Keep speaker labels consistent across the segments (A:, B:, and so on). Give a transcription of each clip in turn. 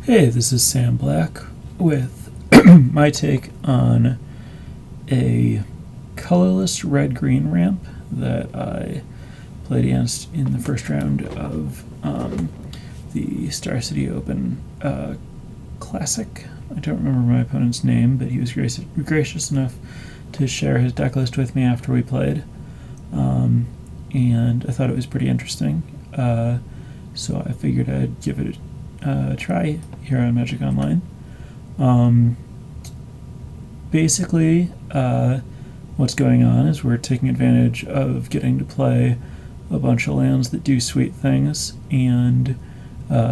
A: Hey, this is Sam Black with my take on a colorless red-green ramp that I played against in the first round of the Star City Open Classic. I don't remember my opponent's name, but he was gracious enough to share his deck list with me after we played, and I thought it was pretty interesting, so I figured I'd give it a try here on Magic Online. Basically, what's going on is we're taking advantage of getting to play a bunch of lands that do sweet things and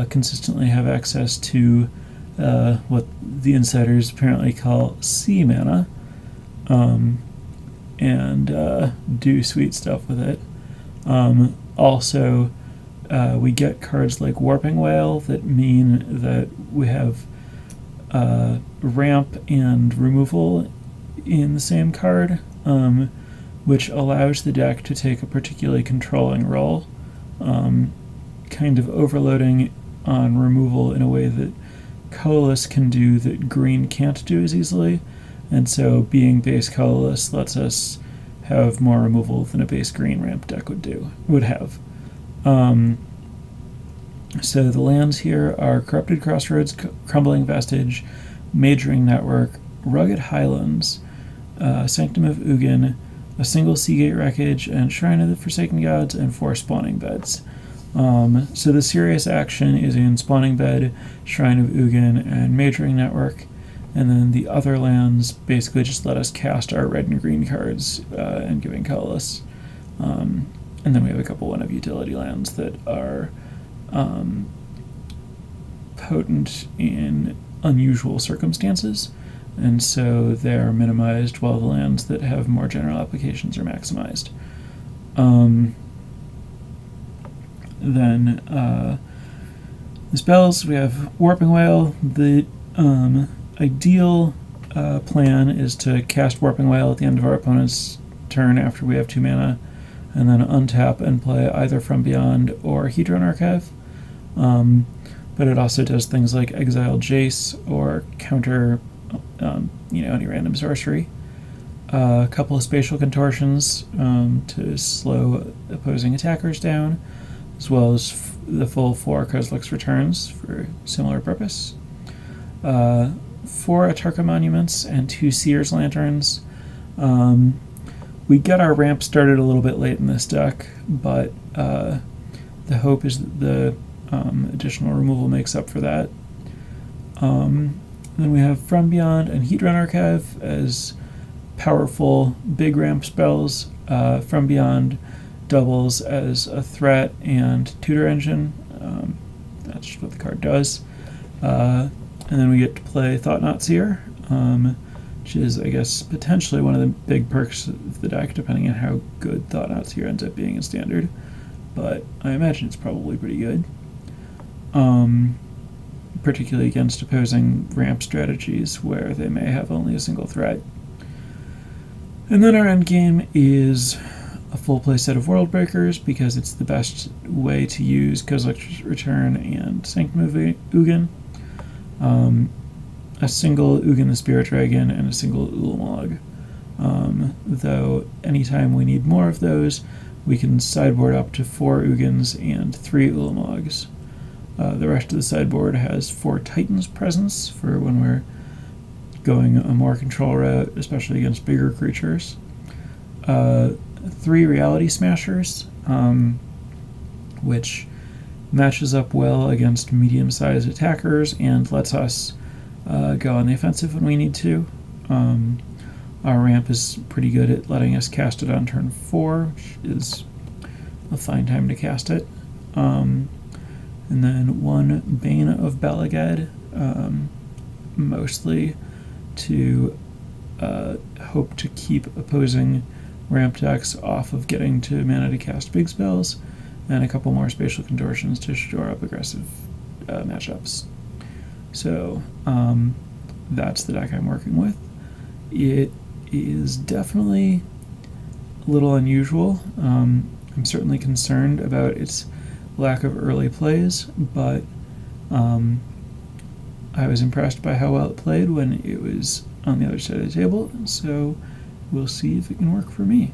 A: consistently have access to what the insiders apparently call sea mana, and do sweet stuff with it. Also, we get cards like Warping Whale that mean that we have ramp and removal in the same card, which allows the deck to take a particularly controlling role, kind of overloading on removal in a way that colorless can do that green can't do as easily, and so being base colorless lets us have more removal than a base green ramp deck would have. So the lands here are Corrupted Crossroads, Crumbling Vestige, Majoring Network, Rugged Highlands, Sanctum of Ugin, a single Seagate Wreckage, and Shrine of the Forsaken Gods, and 4 Spawning Beds. So the serious action is in Spawning Bed, Shrine of Ugin, and Majoring Network, and then the other lands basically just let us cast our red and green cards and giving colorless. And then we have a couple one-of utility lands that are potent in unusual circumstances, and so they're minimized while the lands that have more general applications are maximized. Then the spells, we have Warping Whale. The ideal plan is to cast Warping Whale at the end of our opponent's turn after we have 2 mana, and then untap and play either From Beyond or Hedron Archive. But it also does things like exile Jace or counter any random sorcery. A couple of Spatial Contortions to slow opposing attackers down, as well as the full 4 Kozilek's Returns for similar purpose. 4 Atarka Monuments and 2 Seer's Lanterns. We get our ramp started a little bit late in this deck, but the hope is that the additional removal makes up for that. Then we have From Beyond and Hedron Archive as powerful big ramp spells. From Beyond doubles as a threat and tutor engine. That's just what the card does. And then we get to play Thought-Knot Seer, which is, I guess, potentially one of the big perks of the deck, depending on how good Thought-Knot Seer ends up being in Standard. But I imagine it's probably pretty good, particularly against opposing ramp strategies where they may have only a single threat. And then our endgame is a full play set of World Breakers, because it's the best way to use Kozilek's Return and Sanctum of Ugin. A single Ugin the Spirit Dragon and a single Ulamog. Though anytime we need more of those, we can sideboard up to 4 Ugins and 3 Ulamogs. The rest of the sideboard has 4 Titans presence for when we're going a more control route, especially against bigger creatures. 3 Reality Smashers, which matches up well against medium-sized attackers and lets us go on the offensive when we need to. Our ramp is pretty good at letting us cast it on turn 4, which is a fine time to cast it. And then 1 Bane of Belaged, mostly to hope to keep opposing ramp decks off of getting to mana to cast big spells, and a couple more Spatial Contortions to shore up aggressive matchups. So that's the deck I'm working with. It is definitely a little unusual. I'm certainly concerned about its lack of early plays, but I was impressed by how well it played when it was on the other side of the table, so we'll see if it can work for me.